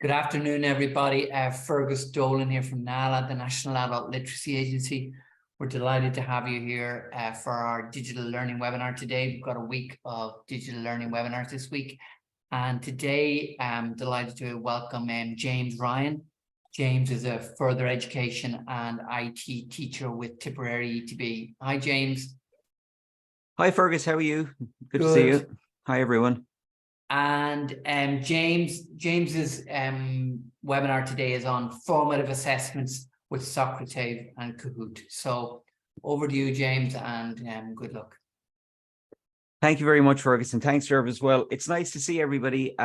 Good afternoon, everybody. Fergus Dolan here from NALA, the National Adult Literacy Agency. We're delighted to have you here for our digital learning webinar today. We've got a week of digital learning webinars this week. And today I'm delighted to welcome James Ryan. James is a further education and IT teacher with Tipperary ETB. Hi, James. Hi, Fergus. How are you? Good to see you. Hi, everyone. And James's webinar today is on formative assessments with Socrative and Kahoot. So over to you, James, and good luck. Thank you very much, Fergus, and thanks, Jerv, as well. It's nice to see everybody.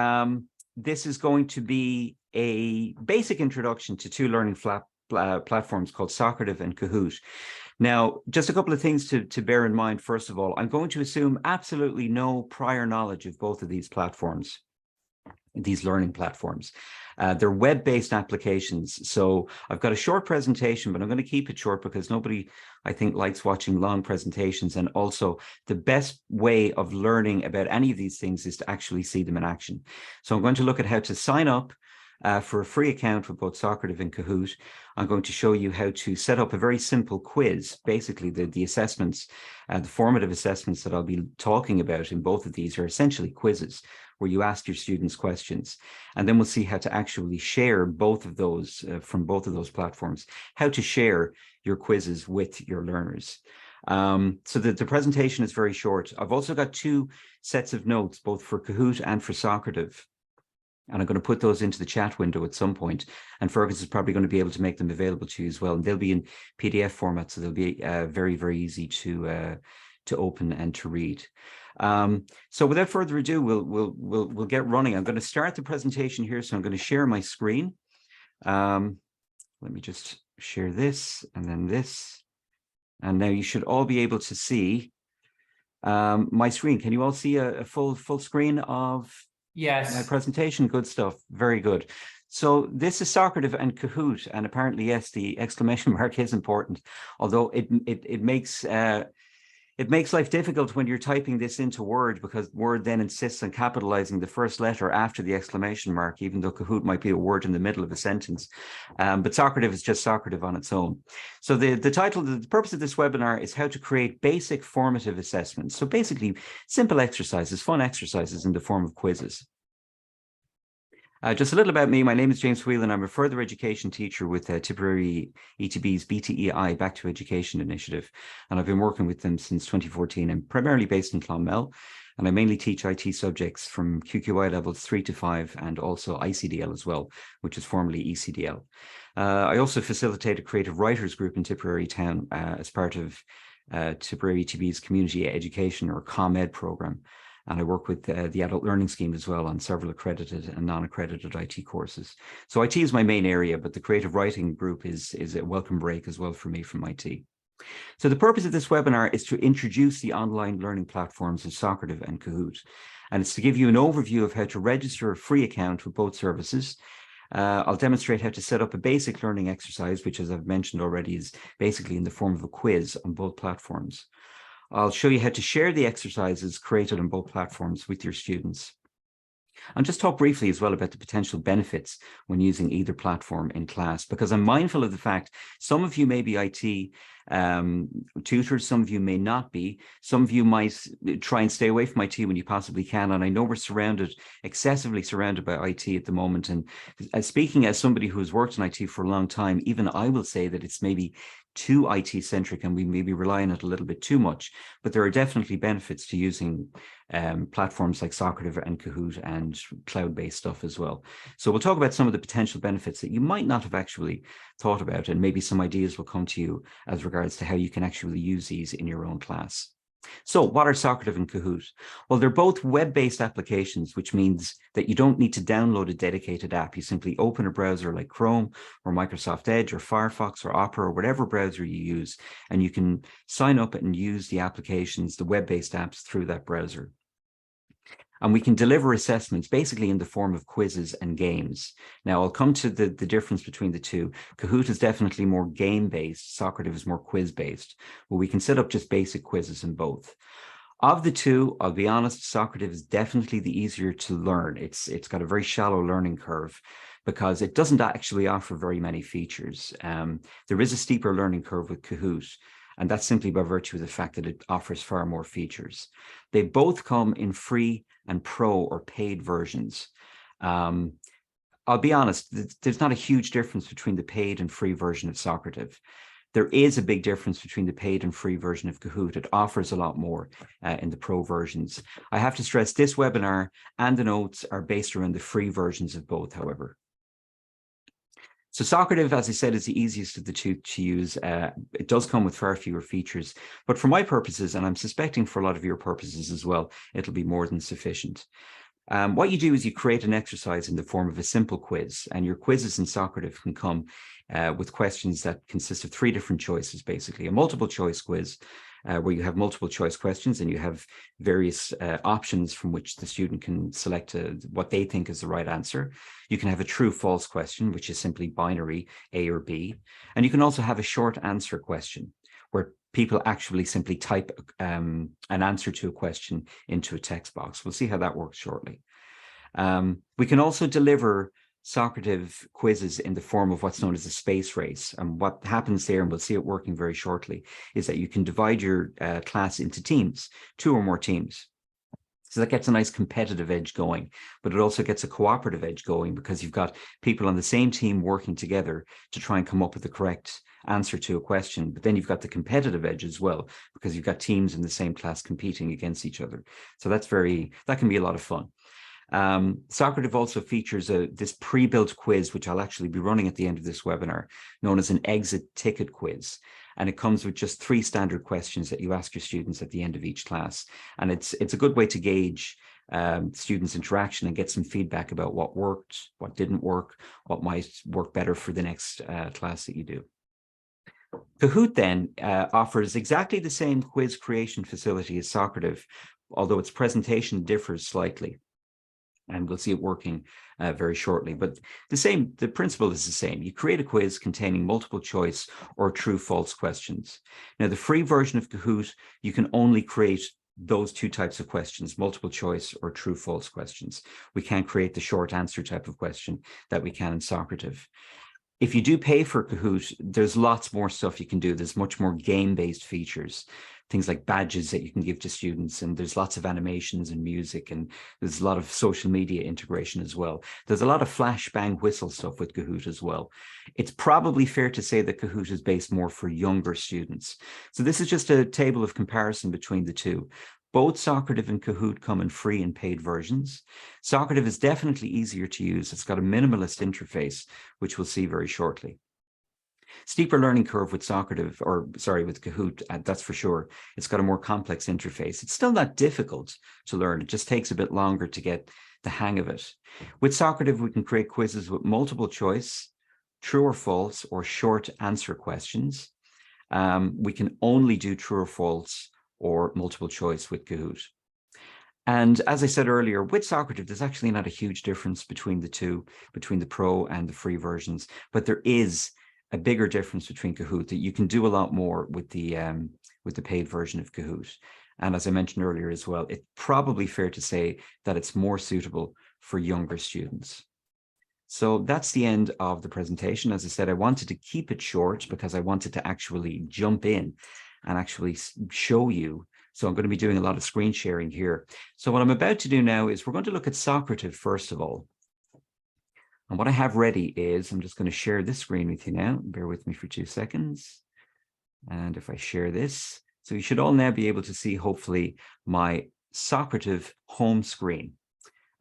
This is going to be a basic introduction to two learning platforms called Socrative and Kahoot. Now, just a couple of things to bear in mind. First of all, I'm going to assume absolutely no prior knowledge of both of these platforms, these learning platforms. They're web-based applications. So I've got a short presentation, but I'm going to keep it short because nobody, I think, likes watching long presentations. And also the best way of learning about any of these things is to actually see them in action. So I'm going to look at how to sign up for a free account with both Socrative and Kahoot. I'm going to show you how to set up a very simple quiz. Basically, the assessments, the formative assessments that I'll be talking about in both of these are essentially quizzes where you ask your students questions. And then we'll see how to actually share both of those from both of those platforms, how to share your quizzes with your learners. So the presentation is very short. I've also got two sets of notes, both for Kahoot and for Socrative. And I'm going to put those into the chat window at some point. And Fergus is probably going to be able to make them available to you as well. And they'll be in PDF format, so they'll be very, very easy to open and to read. So without further ado, we'll get running. I'm going to start the presentation here. So I'm going to share my screen. Let me just share this and then this. And now you should all be able to see my screen. Can you all see a full screen of Yes. my presentation? Good stuff. Very good. So this is Socrative and Kahoot, and apparently, yes, the exclamation mark is important, although it makes life difficult when you're typing this into Word, because Word then insists on capitalizing the first letter after the exclamation mark, even though Kahoot might be a word in the middle of a sentence. But Socrative is just Socrative on its own. So the purpose of this webinar is how to create basic formative assessments. So basically simple exercises, fun exercises in the form of quizzes. Just a little about me. My name is James Whelan. I'm a further education teacher with Tipperary ETB's BTEI Back to Education initiative. And I've been working with them since 2014. I'm primarily based in Clonmel, and I mainly teach IT subjects from QQI levels 3 to 5 and also ICDL as well, which is formerly ECDL. I also facilitate a creative writers group in Tipperary town as part of Tipperary ETB's community education or ComEd program. And I work with the Adult Learning Scheme as well on several accredited and non-accredited IT courses. So IT is my main area, but the creative writing group is a welcome break as well for me from IT. So the purpose of this webinar is to introduce the online learning platforms of Socrative and Kahoot. And it's to give you an overview of how to register a free account with both services. I'll demonstrate how to set up a basic learning exercise, which, as I've mentioned already, is basically in the form of a quiz on both platforms. I'll show you how to share the exercises created on both platforms with your students. And just talk briefly as well about the potential benefits when using either platform in class, because I'm mindful of the fact some of you may be IT tutors, some of you may not be, some of you might try and stay away from IT when you possibly can. And I know we're excessively surrounded by IT at the moment. And speaking as somebody who has worked in IT for a long time, even I will say that it's maybe too IT-centric and we maybe rely on it a little bit too much, but there are definitely benefits to using platforms like Socrative and Kahoot and cloud-based stuff as well. So we'll talk about some of the potential benefits that you might not have actually thought about, and maybe some ideas will come to you as regards to how you can actually use these in your own class. So what are Socrative and Kahoot? Well, they're both web-based applications, which means that you don't need to download a dedicated app. You simply open a browser like Chrome or Microsoft Edge or Firefox or Opera or whatever browser you use, and you can sign up and use the applications, the web-based apps through that browser. And we can deliver assessments basically in the form of quizzes and games. Now, I'll come to the difference between the two. Kahoot is definitely more game-based. Socrative is more quiz-based. But we can set up just basic quizzes in both. Of the two, I'll be honest, Socrative is definitely the easier to learn. It's got a very shallow learning curve. because it doesn't actually offer very many features. There is a steeper learning curve with Kahoot, and that's simply by virtue of the fact that it offers far more features. They both come in free and pro or paid versions. I'll be honest, there's not a huge difference between the paid and free version of Socrative. There is a big difference between the paid and free version of Kahoot. It offers a lot more in the pro versions. I have to stress this webinar and the notes are based around the free versions of both, however. So Socrative, as I said, is the easiest of the two to use. It does come with far fewer features, but for my purposes, and I'm suspecting for a lot of your purposes as well, it'll be more than sufficient. What you do is you create an exercise in the form of a simple quiz, and your quizzes in Socrative can come with questions that consist of 3 different choices, basically. A multiple choice quiz, where you have multiple choice questions and you have various options from which the student can select what they think is the right answer. You can have a true false question, which is simply binary, A or B. And you can also have a short answer question, where people actually simply type an answer to a question into a text box. We'll see how that works shortly. We can also deliver Socrative quizzes in the form of what's known as a space race. And what happens there, and we'll see it working very shortly, is that you can divide your class into teams, 2 or more teams. So that gets a nice competitive edge going, but it also gets a cooperative edge going because you've got people on the same team working together to try and come up with the correct answer to a question. But then you've got the competitive edge as well, because you've got teams in the same class competing against each other. So that can be a lot of fun. Socrative also features this pre-built quiz, which I'll actually be running at the end of this webinar, known as an exit ticket quiz. And it comes with just 3 standard questions that you ask your students at the end of each class. And it's a good way to gauge students' interaction and get some feedback about what worked, what didn't work, what might work better for the next class that you do. Kahoot then offers exactly the same quiz creation facility as Socrative, although its presentation differs slightly. And we'll see it working very shortly. But the principle is the same. You create a quiz containing multiple choice or true-false questions. Now, the free version of Kahoot, you can only create those 2 types of questions, multiple choice or true-false questions. We can't create the short answer type of question that we can in Socrative. If you do pay for Kahoot, there's lots more stuff you can do. There's much more game-based features, things like badges that you can give to students, and there's lots of animations and music, and there's a lot of social media integration as well. There's a lot of flash, bang, whistle stuff with Kahoot as well. It's probably fair to say that Kahoot is based more for younger students. So this is just a table of comparison between the two. Both Socrative and Kahoot come in free and paid versions. Socrative is definitely easier to use. It's got a minimalist interface, which we'll see very shortly. Steeper learning curve with with Kahoot, that's for sure. It's got a more complex interface. It's still not difficult to learn. It just takes a bit longer to get the hang of it. With Socrative, we can create quizzes with multiple choice, true or false, or short answer questions. We can only do true or false or multiple choice with Kahoot. And as I said earlier, with Socrative, there's actually not a huge difference between the two, between the pro and the free versions, but there is a bigger difference between Kahoot, that you can do a lot more with the paid version of Kahoot. And as I mentioned earlier as well, it's probably fair to say that it's more suitable for younger students. So that's the end of the presentation. As I said, I wanted to keep it short because I wanted to actually jump in and actually show you. So I'm going to be doing a lot of screen sharing here. So what I'm about to do now is we're going to look at Socrative first of all. And what I have ready is, I'm just going to share this screen with you now. Bear with me for 2 seconds. And if I share this, so you should all now be able to see, hopefully, my Socrative home screen.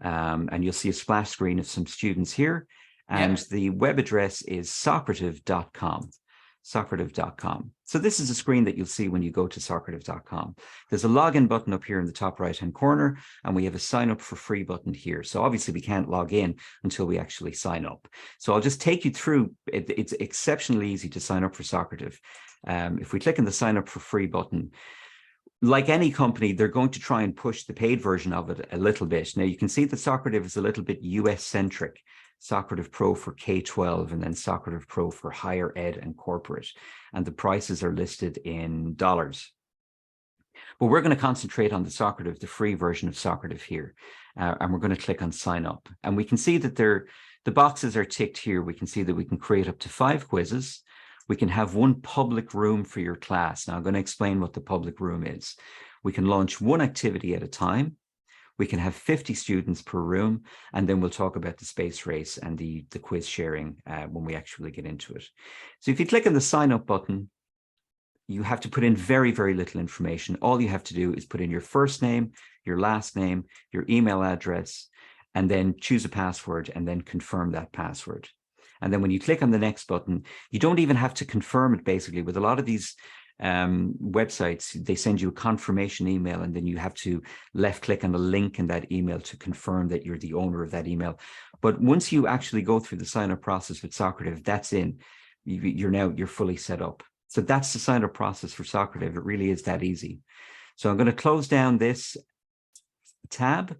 And you'll see a splash screen of some students here. And the web address is socrative.com. Socrative.com. So this is a screen that you'll see when you go to Socrative.com. There's a login button up here in the top right-hand corner, and we have a sign up for free button here. So obviously we can't log in until we actually sign up. So I'll just take you through. It's exceptionally easy to sign up for Socrative. If we click on the sign up for free button, like any company, they're going to try and push the paid version of it a little bit. Now you can see that Socrative is a little bit US-centric. Socrative Pro for K-12 and then Socrative Pro for higher ed and corporate. And the prices are listed in dollars. But we're going to concentrate on the Socrative, the free version of Socrative here. And we're going to click on sign up. And we can see that The boxes are ticked here. We can see that we can create up to 5 quizzes. We can have one public room for your class. Now I'm going to explain what the public room is. We can launch one activity at a time. We can have 50 students per room, and then we'll talk about the space race and the quiz sharing when we actually get into it. So if you click on the sign up button, you have to put in very, very little information. All you have to do is put in your first name, your last name, your email address, and then choose a password and then confirm that password. And then when you click on the next button, you don't even have to confirm it. Basically, with a lot of these websites, they send you a confirmation email, and then you have to left click on the link in that email to confirm that you're the owner of that email. But once you actually go through the sign up process with Socrative, that's in. You're fully set up. So that's the sign up process for Socrative. It really is that easy. So I'm going to close down this tab,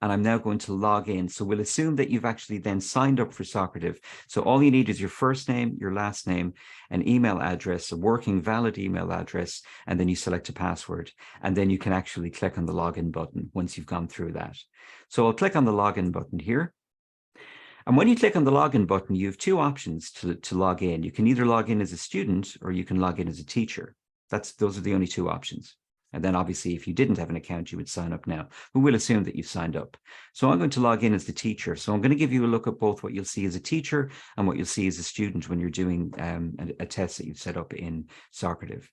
and I'm now going to log in. So we'll assume that you've actually then signed up for Socrative. So all you need is your first name, your last name, an email address, a working valid email address, and then you select a password. And then you can actually click on the login button once you've gone through that. So I'll click on the login button here. And when you click on the login button, you have 2 options to log in. You can either log in as a student or you can log in as a teacher. Those are the only 2 options. And then obviously, if you didn't have an account, you would sign up now. But we'll assume that you've signed up. So I'm going to log in as the teacher. So I'm going to give you a look at both what you'll see as a teacher and what you'll see as a student when you're doing a test that you've set up in Socrative.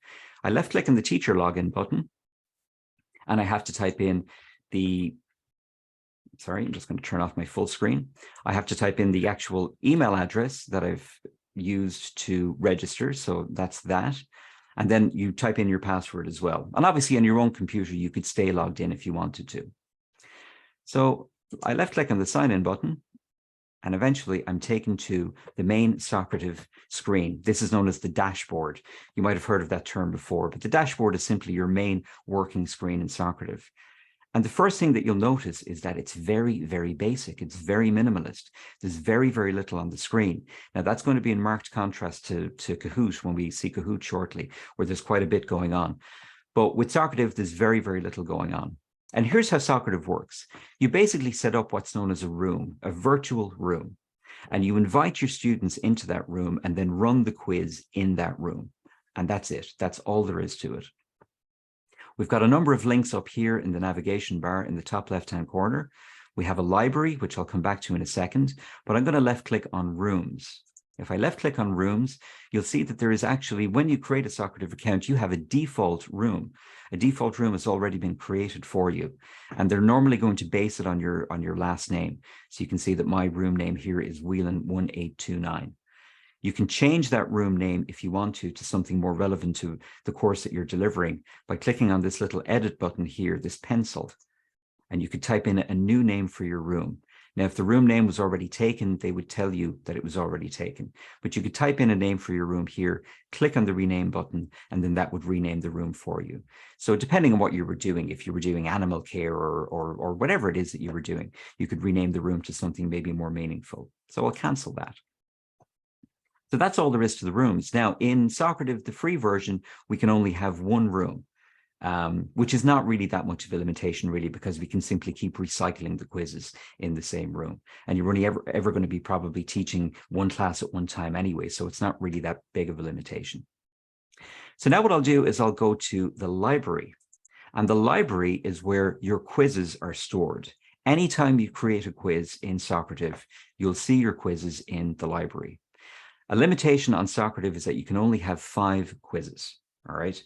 I left click on the teacher login button, and I have to type in sorry, I'm just going to turn off my full screen. I have to type in the actual email address that I've used to register. So that's that. And then you type in your password as well. And obviously on your own computer, you could stay logged in if you wanted to. So I left click on the sign in button, and eventually I'm taken to the main Socrative screen. This is known as the dashboard. You might have heard of that term before, but the dashboard is simply your main working screen in Socrative. And the first thing that you'll notice is that it's very, very basic. It's very minimalist. There's very, very little on the screen. Now, that's going to be in marked contrast to Kahoot when we see Kahoot shortly, where there's quite a bit going on. But with Socrative, there's very, very little going on. And here's how Socrative works. You basically set up what's known as a room, a virtual room, and you invite your students into that room and then run the quiz in that room. And that's it. That's all there is to it. We've got a number of links up here in the navigation bar in the top left-hand corner. We have a library, which I'll come back to in a second, but I'm going to left click on rooms. If I left click on rooms, you'll see that there is actually, when you create a Socrative account, you have a default room. A default room has already been created for you, and they're normally going to base it on your last name. So you can see that my room name here is Whelan 1829. You can change that room name if you want to something more relevant to the course that you're delivering by clicking on this little edit button here, this pencil, and you could type in a new name for your room. Now, if the room name was already taken, they would tell you that it was already taken, but you could type in a name for your room here, click on the rename button, and then that would rename the room for you. So depending on what you were doing, if you were doing animal care or whatever it is that you were doing, you could rename the room to something maybe more meaningful. So I'll cancel that. So that's all there is to the rooms. Now, in Socrative, the free version, we can only have 1 room, which is not really that much of a limitation, really, because we can simply keep recycling the quizzes in the same room. And you're only ever going to be probably teaching 1 class at one time anyway, so it's not really that big of a limitation. So now what I'll do is I'll go to the library. And the library is where your quizzes are stored. Anytime you create a quiz in Socrative, you'll see your quizzes in the library. A limitation on Socrative is that you can only have 5 quizzes, all right?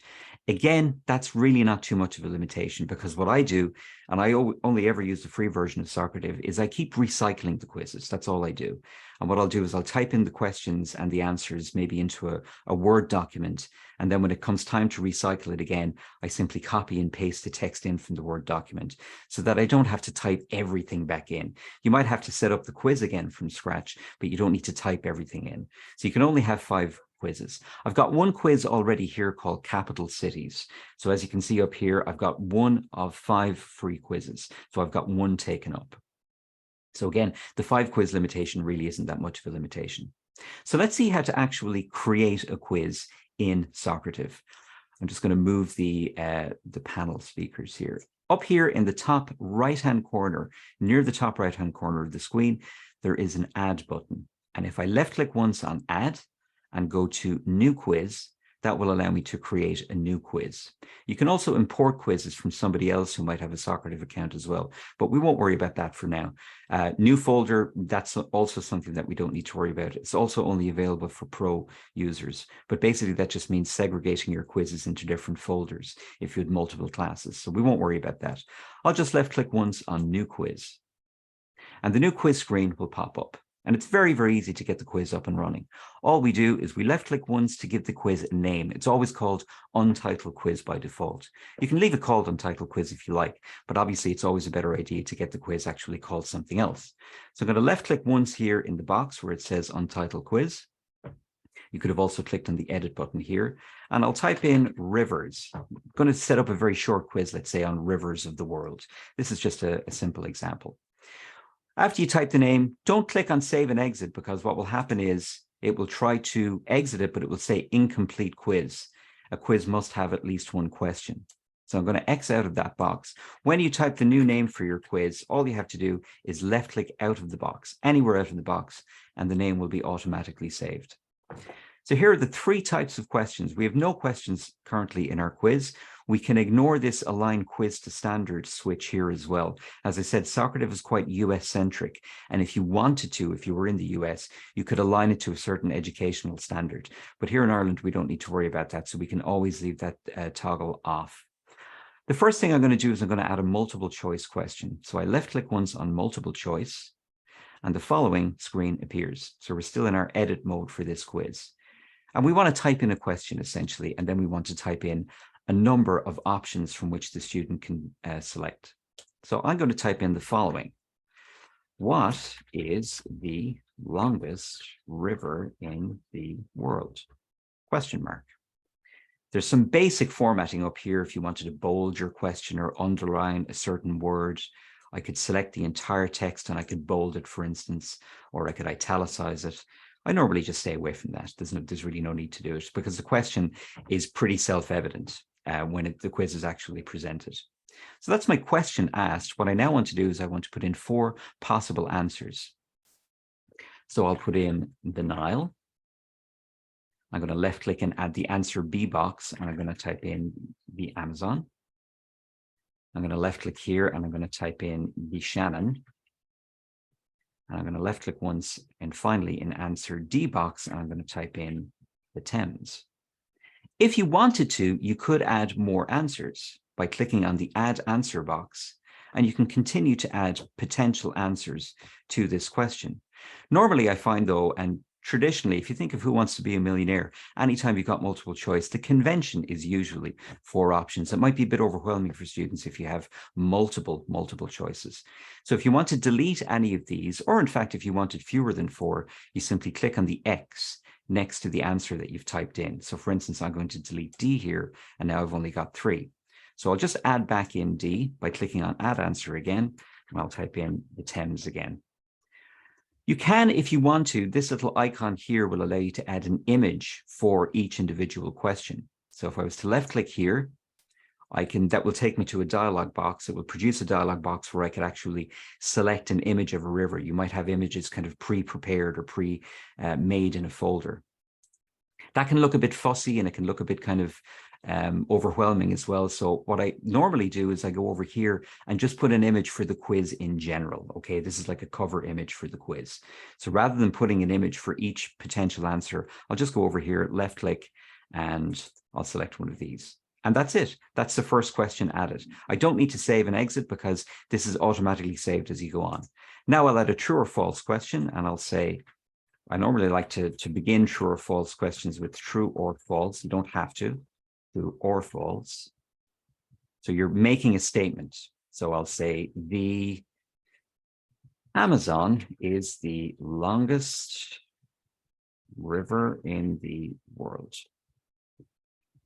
Again, that's really not too much of a limitation, because what I do, and I only ever use the free version of Socrative, is I keep recycling the quizzes. That's all I do. And what I'll do is I'll type in the questions and the answers maybe into a Word document. And then when it comes time to recycle it again, I simply copy and paste the text in from the Word document so that I don't have to type everything back in. You might have to set up the quiz again from scratch, but you don't need to type everything in. So you can only have 5 quizzes. I've got 1 quiz already here called Capital Cities. So as you can see up here, I've got 1 of 5 free quizzes. So I've got 1 taken up. So again, the 5 quiz limitation really isn't that much of a limitation. So let's see how to actually create a quiz in Socrative. I'm just going to move the panel speakers here Up here in the top right-hand corner, near the top right-hand corner of the screen, there is an add button. And if I left-click once on add and go to new quiz, that will allow me to create a new quiz. You can also import quizzes from somebody else who might have a Socrative account as well, but we won't worry about that for now. New folder, that's also something that we don't need to worry about. It's also only available for pro users, but basically that just means segregating your quizzes into different folders if you had multiple classes. So we won't worry about that. I'll just left-click once on new quiz, and the new quiz screen will pop up. And it's very, very easy to get the quiz up and running. All we do is we left-click once to give the quiz a name. It's always called Untitled Quiz by default. You can leave it called Untitled Quiz if you like, but obviously it's always a better idea to get the quiz actually called something else. So I'm going to left-click once here in the box where it says Untitled Quiz. You could have also clicked on the edit button here, and I'll type in rivers. I'm going to set up a very short quiz, let's say on rivers of the world. This is just a simple example. After you type the name, don't click on save and exit, because what will happen is it will try to exit it, but it will say incomplete quiz. A quiz must have at least one question. So I'm going to X out of that box. When you type the new name for your quiz, all you have to do is left click out of the box, anywhere out of the box, and the name will be automatically saved. So here are the three types of questions. We have no questions currently in our quiz. We can ignore this align quiz to standard switch here as well. As I said, Socrative is quite US centric. And if you wanted to, if you were in the US, you could align it to a certain educational standard. But here in Ireland, we don't need to worry about that. So we can always leave that toggle off. The first thing I'm going to do is I'm going to add a multiple choice question. So I left click once on multiple choice, and the following screen appears. So we're still in our edit mode for this quiz. And we want to type in a question essentially, and then we want to type in a number of options from which the student can select. So I'm going to type in the following. What is the longest river in the world? Question mark. There's some basic formatting up here if you wanted to bold your question or underline a certain word. I could select the entire text and I could bold it, for instance, or I could italicize it. I normally just stay away from that. There's really no need to do it because the question is pretty self-evident when the quiz is actually presented. So that's my question asked. What I now want to do is I want to put in 4 possible answers. So I'll put in the Nile. I'm going to left click and add the answer B box, and I'm going to type in the Amazon. I'm going to left click here and I'm going to type in the Shannon. And I'm going to left click once, and finally in answer D box, and I'm going to type in the Thames. If you wanted to, you could add more answers by clicking on the add answer box, and you can continue to add potential answers to this question. Normally I find though, and traditionally, if you think of Who Wants to Be a Millionaire, anytime you've got multiple choice, the convention is usually 4 options. It might be a bit overwhelming for students if you have multiple choices. So if you want to delete any of these, or in fact, if you wanted fewer than 4, you simply click on the X next to the answer that you've typed in. So for instance, I'm going to delete D here, and now I've only got 3. So I'll just add back in D by clicking on Add Answer again, and I'll type in the Thames again. You can, if you want to, this little icon here will allow you to add an image for each individual question. So if I was to left click here, that will take me to a dialog box. It will produce a dialog box where I could actually select an image of a river. You might have images kind of pre-prepared or pre-made in a folder. That can look a bit fussy and it can look a bit kind of overwhelming as well. So what I normally do is I go over here and just put an image for the quiz in general. Okay, this is like a cover image for the quiz. So rather than putting an image for each potential answer, I'll just go over here, left click, and I'll select one of these. And that's it. That's the first question added. I don't need to save and exit because this is automatically saved as you go on. Now I'll add a true or false question, and I'll say, I normally like to begin true or false questions with true or false. You don't have to. True or false. So you're making a statement. So I'll say the Amazon is the longest river in the world.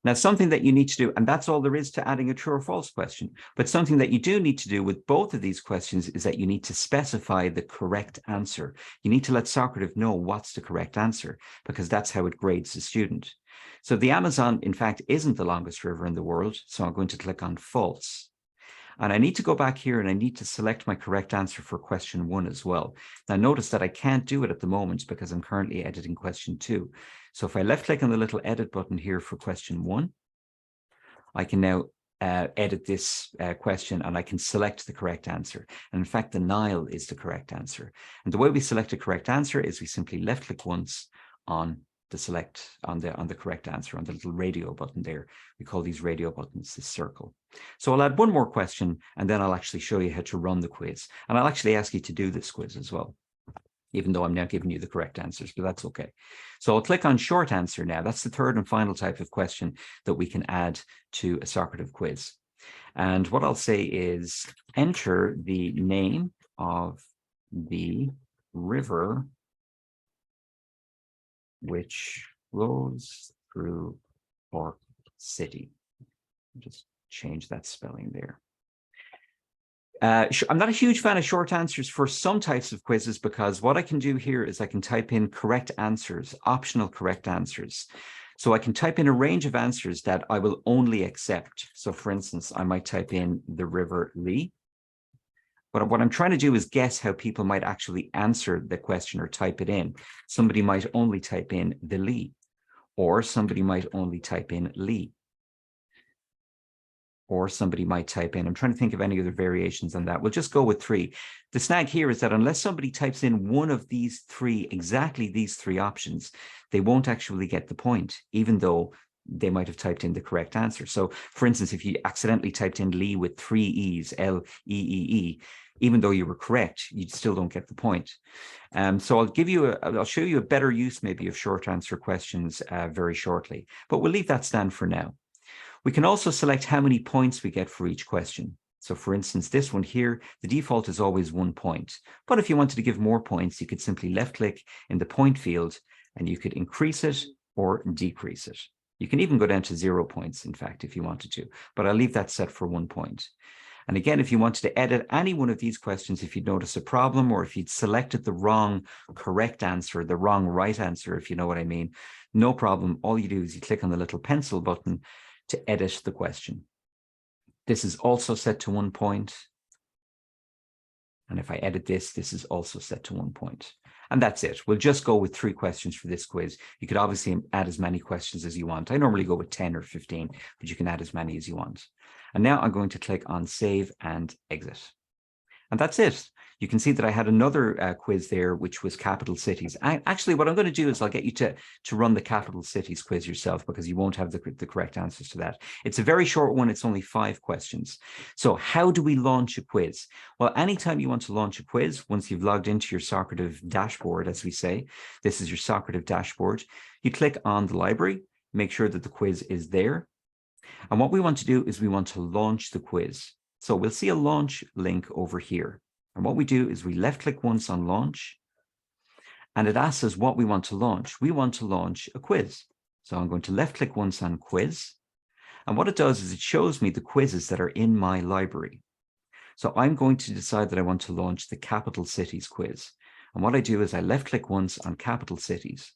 Now, something that you need to do, and that's all there is to adding a true or false question, but something that you do need to do with both of these questions is that you need to specify the correct answer. You need to let Socrative know what's the correct answer, because that's how it grades the student. So the Amazon, in fact, isn't the longest river in the world, so I'm going to click on false. And I need to go back here and I need to select my correct answer for question 1 as well. Now notice that I can't do it at the moment because I'm currently editing question 2. So if I left click on the little edit button here for question 1, I can now edit this question and I can select the correct answer. And in fact, the Nile is the correct answer. And the way we select a correct answer is we simply left click once on the select on the correct answer on the little radio button there. We call these radio buttons this circle. So I'll add one more question and then I'll actually show you how to run the quiz. And I'll actually ask you to do this quiz as well, even though I'm now giving you the correct answers, but that's okay. So I'll click on short answer now. That's the third and final type of question that we can add to a Socrative quiz. And what I'll say is enter the name of the river which flows through Cork City. Just change that spelling there. I'm not a huge fan of short answers for some types of quizzes because what I can do here is I can type in correct answers, optional correct answers. So I can type in a range of answers that I will only accept. So for instance, I might type in the River Lee. But what I'm trying to do is guess how people might actually answer the question or type it in. Somebody might only type in the Lee, or somebody might only type in Lee. Or somebody might type in, I'm trying to think of any other variations on that. We'll just go with 3. The snag here is that unless somebody types in one of these 3, exactly these 3 options, they won't actually get the point, even though they might have typed in the correct answer. So for instance, if you accidentally typed in Lee with 3 E's, L-E-E-E, even though you were correct, you still don't get the point. So I'll show you a better use maybe of short answer questions very shortly, but we'll leave that stand for now. We can also select how many points we get for each question. So for instance, this one here, the default is always 1 point. But if you wanted to give more points, you could simply left click in the point field and you could increase it or decrease it. You can even go down to 0 points, in fact, if you wanted to, but I'll leave that set for 1 point. And again, if you wanted to edit any one of these questions, if you'd notice a problem or if you'd selected the wrong correct answer, the wrong right answer, if you know what I mean, no problem. All you do is you click on the little pencil button to edit the question. This is also set to 1 point. And if I edit this, this is also set to 1 point. And that's it. We'll just go with 3 questions for this quiz. You could obviously add as many questions as you want. I normally go with 10 or 15, but you can add as many as you want. And now I'm going to click on Save and Exit. And that's it. You can see that I had another quiz there, which was capital cities. Actually, what I'm going to do is I'll get you to run the capital cities quiz yourself because you won't have the correct answers to that. It's a very short one. It's only 5 questions. So how do we launch a quiz? Well, anytime you want to launch a quiz, once you've logged into your Socrative dashboard, as we say, this is your Socrative dashboard, you click on the library, make sure that the quiz is there. And what we want to do is we want to launch the quiz. So we'll see a launch link over here. And what we do is we left click once on launch and it asks us what we want to launch. We want to launch a quiz. So I'm going to left click once on quiz. And what it does is it shows me the quizzes that are in my library. So I'm going to decide that I want to launch the capital cities quiz. And what I do is I left click once on capital cities.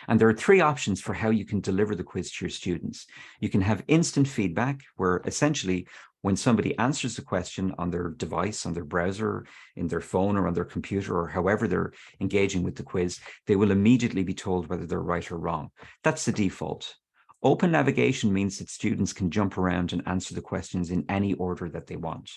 And there are 3 options for how you can deliver the quiz to your students. You can have instant feedback, where essentially when somebody answers the question on their device, on their browser, in their phone or on their computer, or however they're engaging with the quiz, they will immediately be told whether they're right or wrong. That's the default. Open navigation means that students can jump around and answer the questions in any order that they want.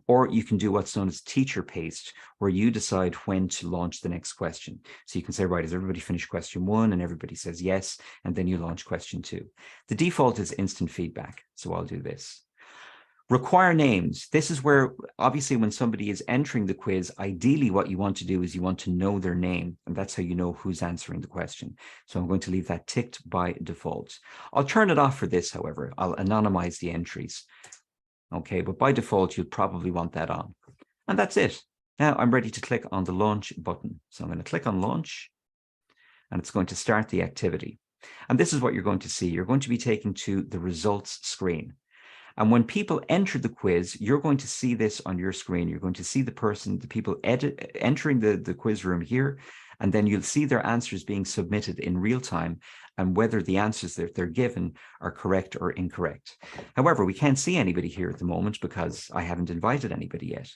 Or you can do what's known as teacher paced, where you decide when to launch the next question. So you can say, right, has everybody finished question 1? And everybody says yes, and then you launch question 2. The default is instant feedback. So I'll do this. Require names. This is where, obviously, when somebody is entering the quiz, ideally what you want to do is you want to know their name, and that's how you know who's answering the question. So I'm going to leave that ticked by default. I'll turn it off for this, however. I'll anonymize the entries. Okay, but by default, you'll probably want that on. And that's it. Now I'm ready to click on the launch button. So I'm going to click on launch, and it's going to start the activity. And this is what you're going to see. You're going to be taken to the results screen. And when people enter the quiz, you're going to see this on your screen. You're going to see the people entering the quiz room here, and then you'll see their answers being submitted in real time and whether the answers that they're given are correct or incorrect. However, we can't see anybody here at the moment because I haven't invited anybody yet.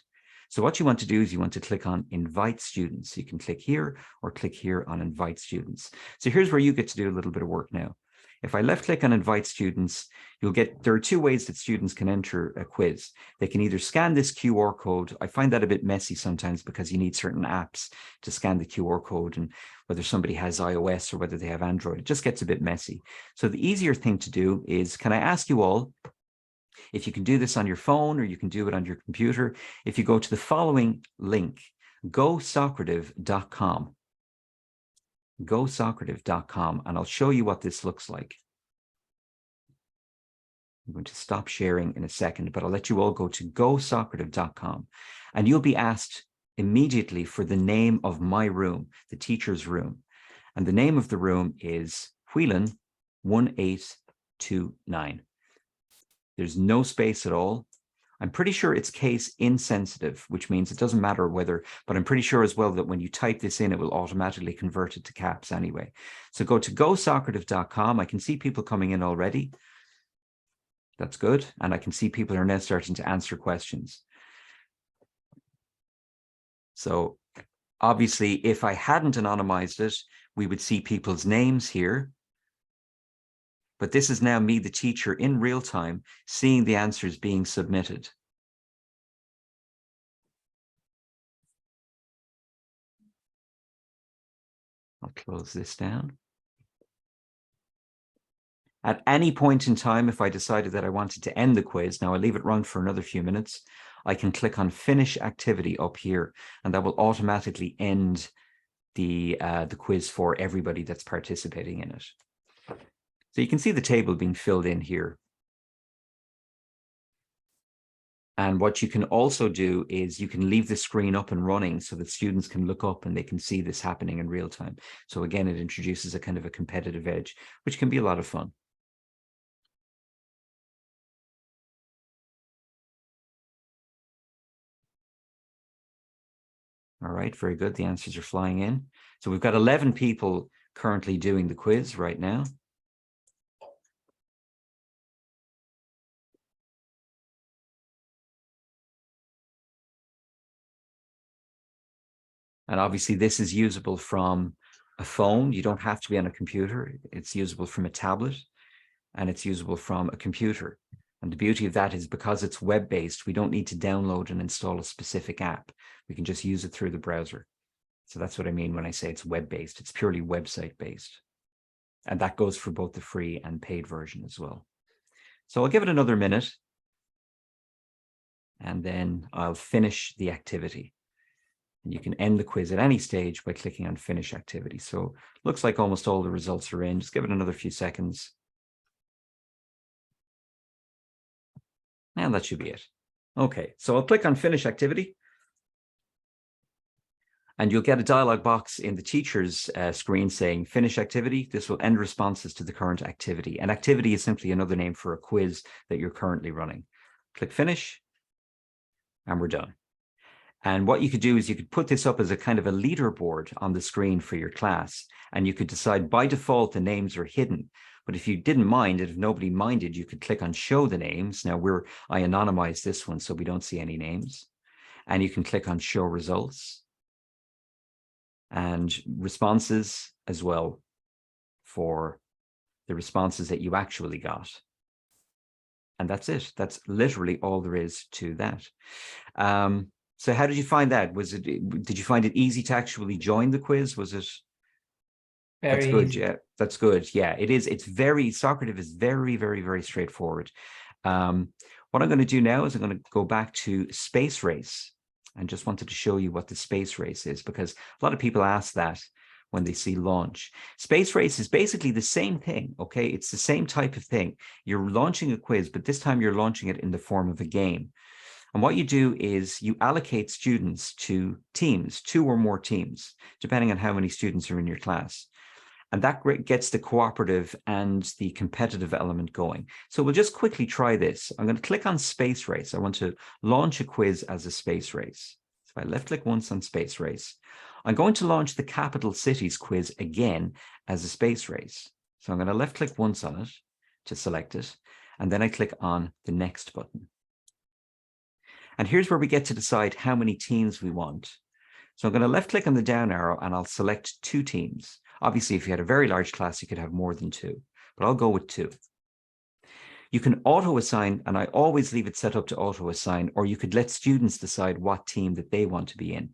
So what you want to do is you want to click on Invite Students. You can click here or click here on Invite Students. So here's where you get to do a little bit of work now. If I left click on Invite Students, there are two ways that students can enter a quiz. They can either scan this QR code. I find that a bit messy sometimes because you need certain apps to scan the QR code, and whether somebody has iOS or whether they have Android, it just gets a bit messy. So the easier thing to do is, can I ask you all, if you can do this on your phone or you can do it on your computer, if you go to the following link, gosocrative.com, gosocrative.com, and I'll show you what this looks like. I'm going to stop sharing in a second, but I'll let you all go to gosocrative.com, and you'll be asked immediately for the name of my room, the teacher's room. And the name of the room is Whelan 1829. There's no space at all. I'm pretty sure it's case insensitive, which means it doesn't matter whether, but I'm pretty sure as well that when you type this in, it will automatically convert it to caps anyway. So go to gosocrative.com. I can see people coming in already. That's good. And I can see people are now starting to answer questions. So obviously, if I hadn't anonymized it, we would see people's names here. But this is now me, the teacher, in real time, seeing the answers being submitted. I'll close this down. At any point in time, if I decided that I wanted to end the quiz, now I'll leave it run for another few minutes, I can click on Finish Activity up here, and that will automatically end the quiz for everybody that's participating in it. So you can see the table being filled in here. And what you can also do is you can leave the screen up and running so that students can look up and they can see this happening in real time. So again, it introduces a kind of a competitive edge, which can be a lot of fun. All right, very good. The answers are flying in. So we've got 11 people currently doing the quiz right now. And obviously this is usable from a phone. You don't have to be on a computer. It's usable from a tablet, and it's usable from a computer. And the beauty of that is because it's web-based, we don't need to download and install a specific app. We can just use it through the browser. So that's what I mean when I say it's web-based. It's purely website-based. And that goes for both the free and paid version as well. So I'll give it another minute, and then I'll finish the activity. And you can end the quiz at any stage by clicking on Finish Activity. So looks like almost all the results are in. Just give it another few seconds. And that should be it. Okay, so I'll click on Finish Activity. And you'll get a dialog box in the teacher's screen saying Finish Activity. This will end responses to the current activity. And activity is simply another name for a quiz that you're currently running. Click Finish, and we're done. And what you could do is you could put this up as a kind of a leaderboard on the screen for your class. And you could decide by default the names are hidden. But if you didn't mind, if nobody minded, you could click on Show the Names. Now I anonymized this one so we don't see any names. And you can click on Show Results and responses as well for the responses that you actually got. And that's it. That's literally all there is to that. So how did you find that? Did you find it easy to actually join the quiz? Was it? That's good. Easy. Yeah, that's good. Yeah, it is. It's very, Socrative is very, very, very straightforward. What I'm going to do now is I'm going to go back to Space Race, and just wanted to show you what the Space Race is, because a lot of people ask that when they see launch. Space Race is basically the same thing, okay? It's the same type of thing. You're launching a quiz, but this time you're launching it in the form of a game. And what you do is you allocate students to teams, 2 or more teams, depending on how many students are in your class. And that gets the cooperative and the competitive element going. So we'll just quickly try this. I'm going to click on Space Race. I want to launch a quiz as a space race. So if I left click once on Space Race, I'm going to launch the capital cities quiz again as a space race. So I'm going to left click once on it to select it, and then I click on the next button. And here's where we get to decide how many teams we want. So I'm going to left click on the down arrow and I'll select 2 teams. Obviously, if you had a very large class, you could have more than 2, but I'll go with 2. You can auto assign, and I always leave it set up to auto assign, or you could let students decide what team that they want to be in.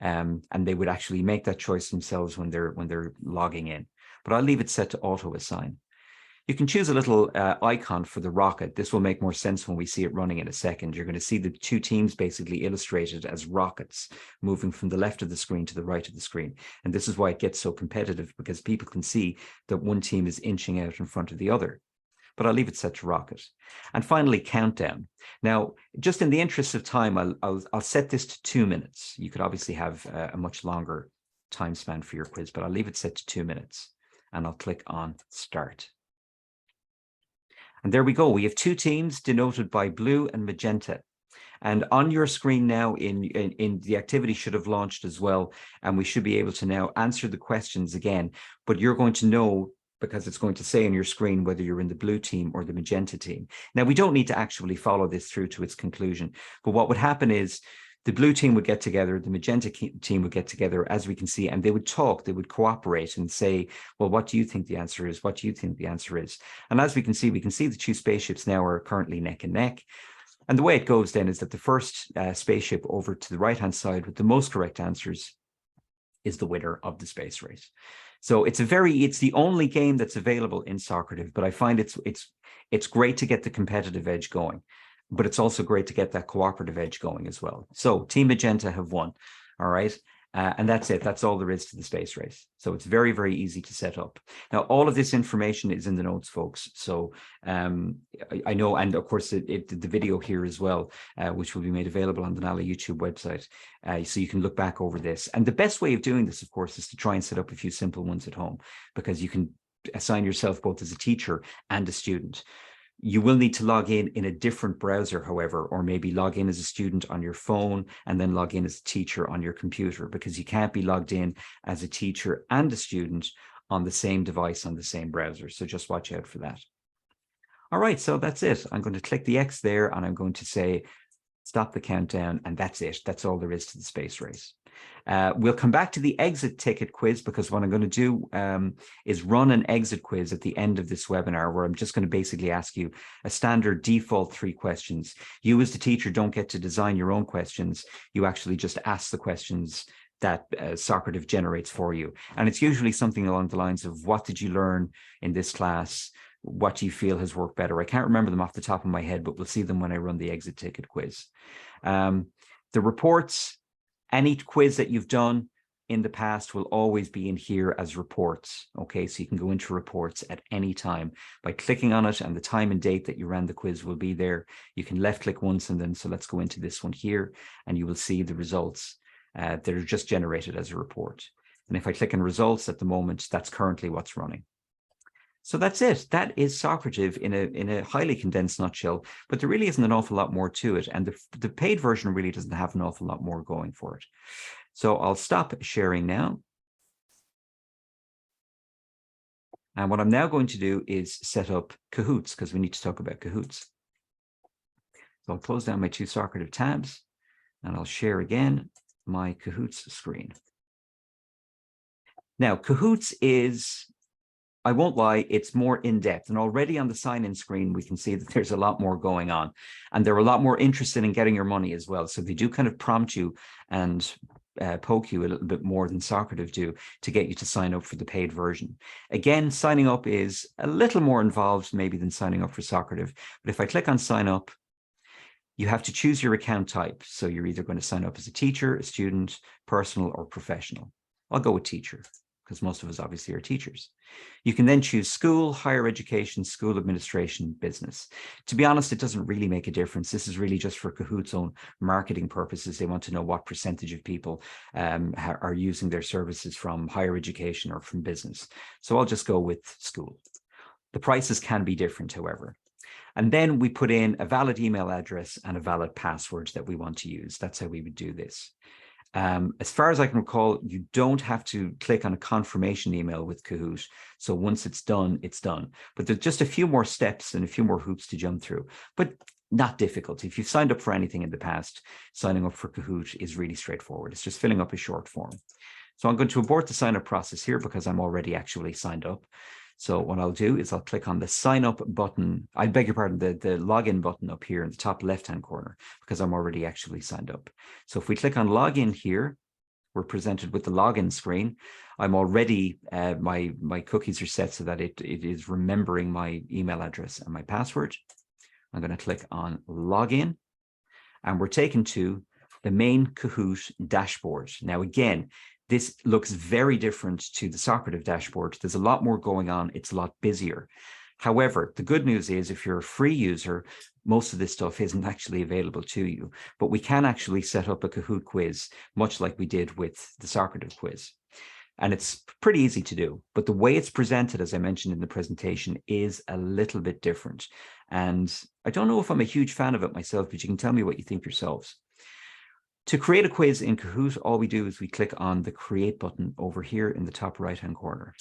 And they would actually make that choice themselves when they're logging in. But I'll leave it set to auto assign. You can choose a little icon for the rocket. This will make more sense when we see it running in a second. You're going to see the 2 teams basically illustrated as rockets moving from the left of the screen to the right of the screen. And this is why it gets so competitive, because people can see that one team is inching out in front of the other. But I'll leave it set to rocket. And finally, countdown. Now, just in the interest of time, I'll set this to 2 minutes. You could obviously have a much longer time span for your quiz, but I'll leave it set to 2 minutes. And I'll click on start. And there we go. We have 2 teams denoted by blue and magenta. And on your screen now, in the activity should have launched as well. And we should be able to now answer the questions again. But you're going to know, because it's going to say on your screen whether you're in the blue team or the magenta team. Now, we don't need to actually follow this through to its conclusion. But what would happen is the blue team would get together, the magenta team would get together, as we can see, and they would talk, they would cooperate and say, well, what do you think the answer is? What do you think the answer is? And as we can see the 2 spaceships now are currently neck and neck. And the way it goes then is that the first spaceship over to the right-hand side with the most correct answers is the winner of the space race. So it's the only game that's available in Socrative, but I find it's great to get the competitive edge going. But it's also great to get that cooperative edge going as well. So Team Magenta have won, all right? And that's it. That's all there is to the space race. So it's very, very easy to set up. Now, all of this information is in the notes, folks. So I know, and of course, the video here as well, which will be made available on the NALA YouTube website. So you can look back over this. And the best way of doing this, of course, is to try and set up a few simple ones at home, because you can assign yourself both as a teacher and a student. You will need to log in a different browser, however, or maybe log in as a student on your phone and then log in as a teacher on your computer, because you can't be logged in as a teacher and a student on the same device on the same browser. So just watch out for that. All right, so that's it. I'm going to click the X there and I'm going to say, stop the countdown, and that's it. That's all there is to the space race. We'll come back to the exit ticket quiz, because what I'm going to do is run an exit quiz at the end of this webinar, where I'm just going to basically ask you a standard default 3 questions. You as the teacher don't get to design your own questions. You actually just ask the questions that Socrative generates for you. And it's usually something along the lines of, what did you learn in this class? What do you feel has worked better? I can't remember them off the top of my head, but we'll see them when I run the exit ticket quiz. The reports, any quiz that you've done in the past will always be in here as reports. Okay, so you can go into reports at any time by clicking on it, and the time and date that you ran the quiz will be there. You can left click once, and then, so let's go into this one here, and you will see the results that are just generated as a report. And if I click on results at the moment, that's currently what's running. So that's it. That is Socrative in a highly condensed nutshell, but there really isn't an awful lot more to it. And the paid version really doesn't have an awful lot more going for it. So I'll stop sharing now. And what I'm now going to do is set up Kahoots, because we need to talk about Kahoots. So I'll close down my 2 Socrative tabs, and I'll share again my Kahoots screen. Now, Kahoots is, I won't lie, it's more in-depth. And already on the sign-in screen, we can see that there's a lot more going on. And they're a lot more interested in getting your money as well. So they do kind of prompt you and poke you a little bit more than Socrative do to get you to sign up for the paid version. Again, signing up is a little more involved maybe than signing up for Socrative. But if I click on sign up, you have to choose your account type. So you're either going to sign up as a teacher, a student, personal, or professional. I'll go with teacher, because most of us obviously are teachers. You can then choose school, higher education, school administration, business. To be honest, it doesn't really make a difference. This is really just for Kahoot's own marketing purposes. They want to know what percentage of people are using their services from higher education or from business. So I'll just go with school. The prices can be different, however. And then we put in a valid email address and a valid password that we want to use. That's how we would do this. As far as I can recall, you don't have to click on a confirmation email with Kahoot. So once it's done, it's done. But there's just a few more steps and a few more hoops to jump through, but not difficult. If you've signed up for anything in the past, signing up for Kahoot is really straightforward. It's just filling up a short form. So I'm going to abort the sign up process here because I'm already actually signed up. So what I'll do is I'll click on the sign up button. I beg your pardon, the login button up here in the top left-hand corner, because I'm already actually signed up. So if we click on login here, we're presented with the login screen. I'm already, my cookies are set so that it is remembering my email address and my password. I'm going to click on login, and we're taken to the main Kahoot dashboard. Now, again, this looks very different to the Socrative dashboard. There's a lot more going on. It's a lot busier. However, the good news is if you're a free user, most of this stuff isn't actually available to you. But we can actually set up a Kahoot quiz, much like we did with the Socrative quiz. And it's pretty easy to do. But the way it's presented, as I mentioned in the presentation, is a little bit different. And I don't know if I'm a huge fan of it myself, but you can tell me what you think yourselves. To create a quiz in Kahoot, all we do is we click on the Create button over here in the top right-hand corner.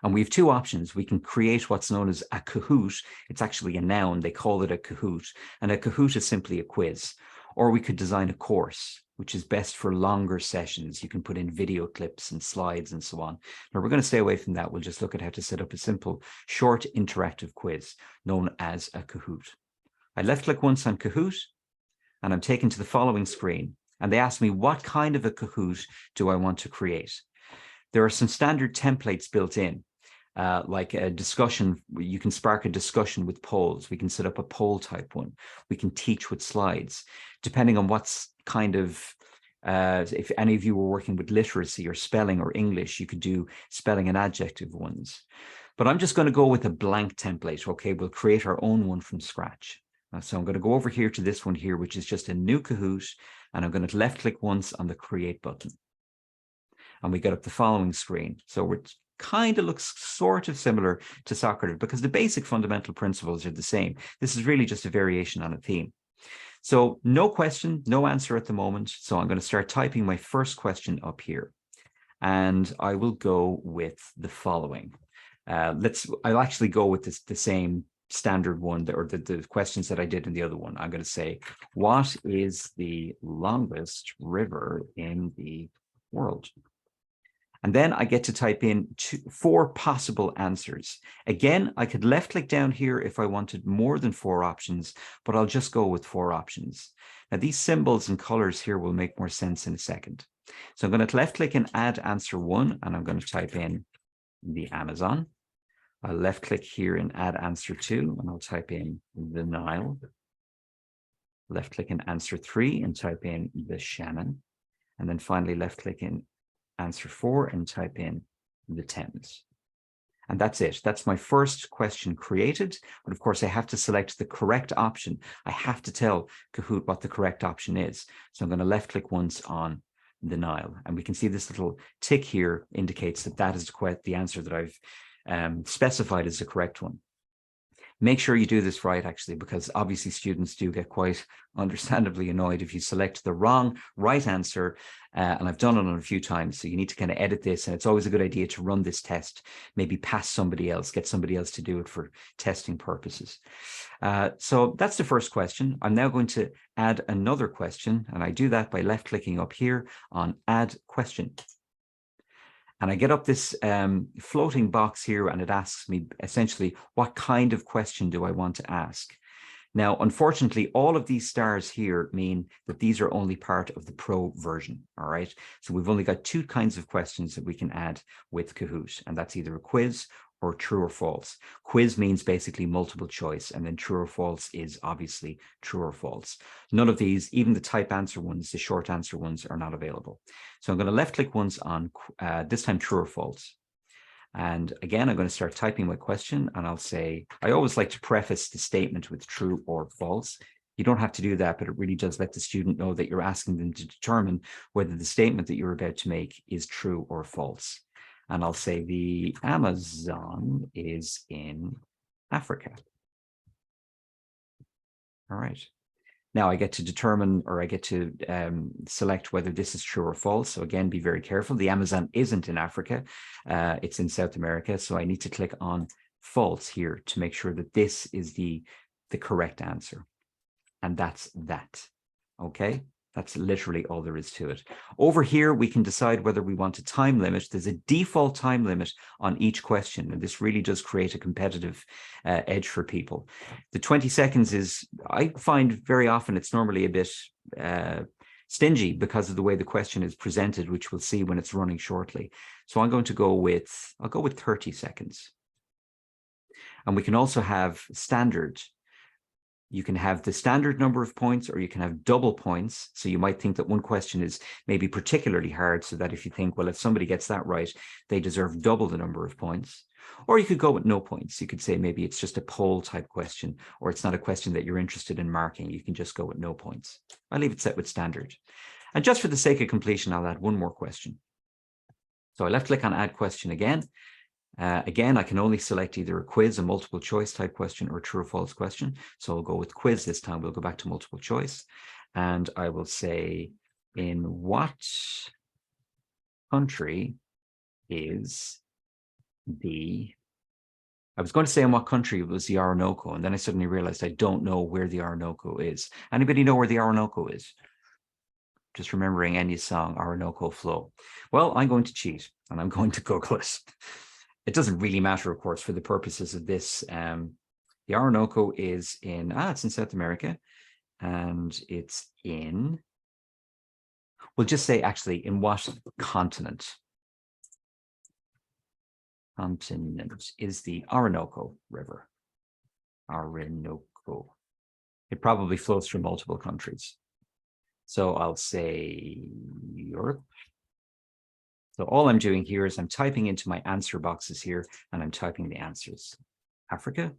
And we have two options. We can create what's known as a Kahoot. It's actually a noun. They call it a Kahoot. And a Kahoot is simply a quiz. Or we could design a course, which is best for longer sessions. You can put in video clips and slides and so on. Now, we're going to stay away from that. We'll just look at how to set up a simple, short, interactive quiz known as a Kahoot. I left-click once on Kahoot, and I'm taken to the following screen. And they ask me, what kind of a Kahoot do I want to create? There are some standard templates built in, like a discussion. You can spark a discussion with polls. We can set up a poll type one. We can teach with slides, depending on what's kind of, if any of you were working with literacy or spelling or English, you could do spelling and adjective ones. But I'm just going to go with a blank template. Okay, we'll create our own one from scratch. So I'm going to go over here to this one here, which is just a new Kahoot, and I'm going to left click once on the Create button. And we get up the following screen. So it kind of looks sort of similar to Socrative because the basic fundamental principles are the same. This is really just a variation on a theme. So no question, no answer at the moment. So I'm going to start typing my first question up here. And I will go with the following. I'll actually go with the same standard one, or the questions that I did in the other one. I'm going to say, what is the longest river in the world? And then I get to type in 4 possible answers. Again, I could left click down here if I wanted more than 4 options, but I'll just go with 4 options. Now these symbols and colors here will make more sense in a second. So I'm going to left click and add answer 1, and I'm going to type in the Amazon. I'll left click here and add answer 2, and I'll type in the Nile. Left click in answer 3 and type in the Shannon. And then finally left click in answer 4 and type in the Thames. And that's it. That's my first question created. But of course, I have to select the correct option. I have to tell Kahoot what the correct option is. So I'm going to left click once on the Nile. And we can see this little tick here indicates that that is the answer that I've specified as the correct one. Make sure you do this right, actually, because obviously students do get quite understandably annoyed if you select the wrong right answer. And I've done it on a few times. So you need to kind of edit this. And it's always a good idea to run this test, maybe pass somebody else, get somebody else to do it for testing purposes. So that's the first question. I'm now going to add another question. And I do that by left clicking up here on Add Question. And I get up this floating box here, and it asks me essentially, what kind of question do I want to ask? Now, unfortunately, all of these stars here mean that these are only part of the pro version, all right? So we've only got 2 kinds of questions that we can add with Kahoot, and that's either a quiz or true or false. Quiz means basically multiple choice, and then true or false is obviously true or false. None of these, even the type answer ones, the short answer ones, are not available. So I'm going to left click once on this time true or false. And again, I'm going to start typing my question, and I'll say, I always like to preface the statement with true or false. You don't have to do that, but it really does let the student know that you're asking them to determine whether the statement that you're about to make is true or false. And I'll say the Amazon is in Africa. All right. Now I get to determine, or I get to select whether this is true or false. So again, be very careful. The Amazon isn't in Africa. It's in South America. So I need to click on false here to make sure that this is the correct answer. And that's that. Okay. That's literally all there is to it. Over here, we can decide whether we want a time limit. There's a default time limit on each question, and this really does create a competitive edge for people. The 20 seconds is, I find very often it's normally a bit stingy because of the way the question is presented, which we'll see when it's running shortly. So I'm going to go with, I'll go with 30 seconds. And we can also have standard. You can have the standard number of points, or you can have double points. So you might think that one question is maybe particularly hard, so that if you think, well, if somebody gets that right, they deserve double the number of points. Or you could go with no points. You could say maybe it's just a poll type question, or it's not a question that you're interested in marking. You can just go with no points. I'll leave it set with standard. And just for the sake of completion, I'll add one more question. So I left click on add question again. Again, I can only select either a quiz, a multiple choice type question, or a true or false question. So I'll go with quiz this time. We'll go back to multiple choice. And I will say, in what country is the... I was going to say in what country was the Orinoco, and then I suddenly realized I don't know where the Orinoco is. Anybody know where the Orinoco is? Just remembering Enya's song, Orinoco Flow. Well, I'm going to cheat, and I'm going to Google it. It doesn't really matter, of course, for the purposes of this. The Orinoco is in, it's in South America, and it's in, we'll just say actually, in what continent? Continent is the Orinoco River. Orinoco. It probably flows through multiple countries. So I'll say Europe. So all I'm doing here is I'm typing into my answer boxes here, and I'm typing the answers. Africa,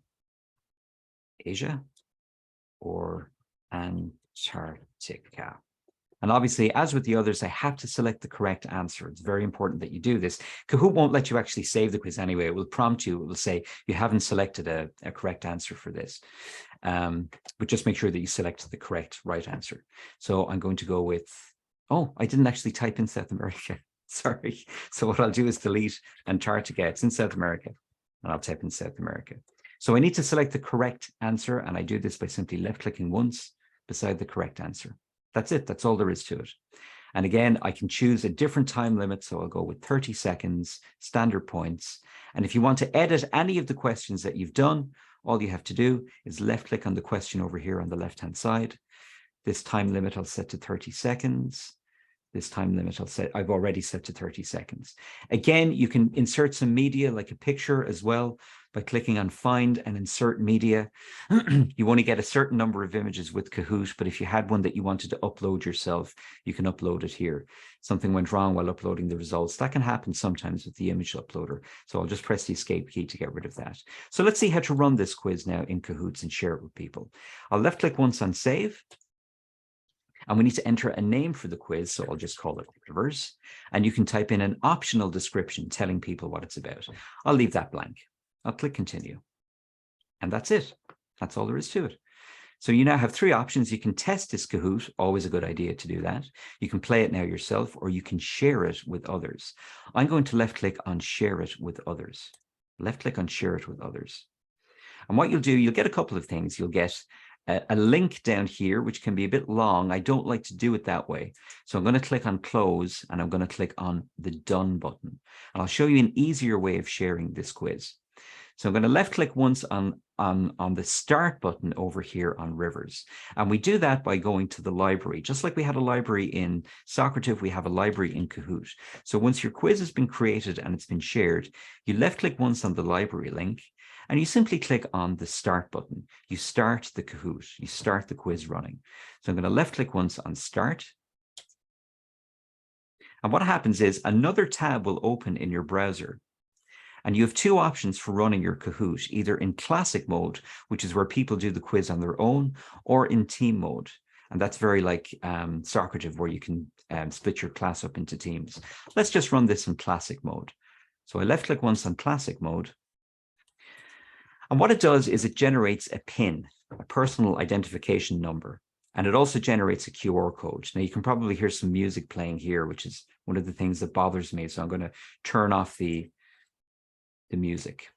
Asia, or Antarctica. And obviously, as with the others, I have to select the correct answer. It's very important that you do this. Kahoot won't let you actually save the quiz anyway. It will prompt you. It will say, you haven't selected a correct answer for this. But just make sure that you select the correct right answer. So I'm going to go with, oh, I didn't actually type in South America. Sorry. So what I'll do is delete Antarctica. It's in South America, and I'll type in South America. So I need to select the correct answer, and I do this by simply left-clicking once beside the correct answer. That's it. That's all there is to it. And again, I can choose a different time limit. So I'll go with 30 seconds, standard points. And if you want to edit any of the questions that you've done, all you have to do is left-click on the question over here on the left-hand side. This time limit I'll set to 30 seconds. This time limit I've already set to 30 seconds. Again, you can insert some media like a picture as well by clicking on find and insert media. You only get a certain number of images with Kahoot, but if you had one that you wanted to upload yourself, you can upload it here. Something went wrong while uploading the results. That can happen sometimes with the image uploader. So I'll just press the escape key to get rid of that. So let's see how to run this quiz now in Kahoots and share it with people. I'll left click once on save. And we need to enter a name for the quiz, so I'll just call it Rivers. And you can type in an optional description telling people what it's about. I'll leave that blank. I'll click continue. And that's it. That's all there is to it. So you now have three options. You can test this Kahoot, always a good idea to do that. You can play it now yourself, or you can share it with others. I'm going to left click on share it with others. Left click on share it with others. And what you'll do, you'll get a couple of things. You'll get a link down here, which can be a bit long. I don't like to do it that way. So I'm going to click on close, and I'm going to click on the done button. And I'll show you an easier way of sharing this quiz. So I'm going to left click once on the start button over here on Rivers. And we do that by going to the library. Just like we had a library in Socrative, we have a library in Kahoot. So once your quiz has been created and it's been shared, you left click once on the library link, and you simply click on the start button. You start the Kahoot. You start the quiz running. So I'm going to left click once on start. And what happens is another tab will open in your browser. And you have two options for running your Kahoot, either in classic mode, which is where people do the quiz on their own, or in team mode. And that's very like Socrative, where you can split your class up into teams. Let's just run this in classic mode. So I left click once on classic mode. And what it does is it generates a PIN, a personal identification number. And it also generates a QR code. Now you can probably hear some music playing here, which is one of the things that bothers me. So I'm going to turn off the music.